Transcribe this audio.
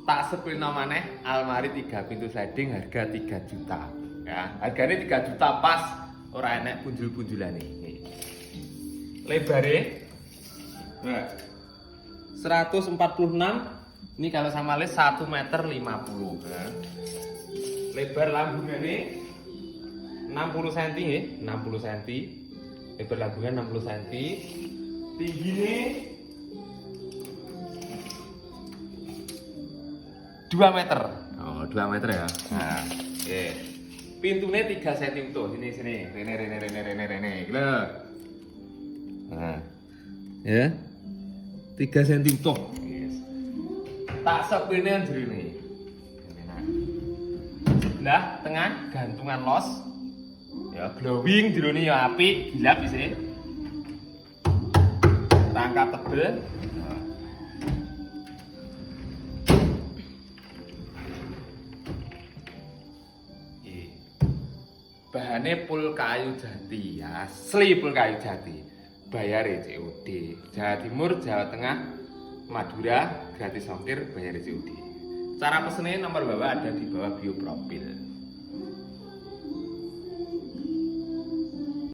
Tak sepilno maneh almari 3 pintu sliding harga 3 juta. Ya, harganya 3 juta pas, ora enek punjul-punjulane. Lebare 146. Ini kalau sama les 1 meter 50. Ya. Lebar lambungane 60 cm ya, 60 cm. Lebar lambungnya 60 cm. Tingginya 2 meter. Oh, 2 meter ya. Nah, oke. Pintunya 3 cm utuh. Sini. Rene. Gila. Nah. Ya. 3 cm utuh. Yes. Tak sepine jerene. Sebelah tengah gantungan los. Ya glowing jerone ya apik, gilap isih. Rangka tebel. Bahannya pul kayu jati, asli pul kayu jati. Bayar COD. Jawa Timur, Jawa Tengah, Madura, gratis ongkir, bayar COD. Cara pesennya nomor bawah ada di bawah bio profil.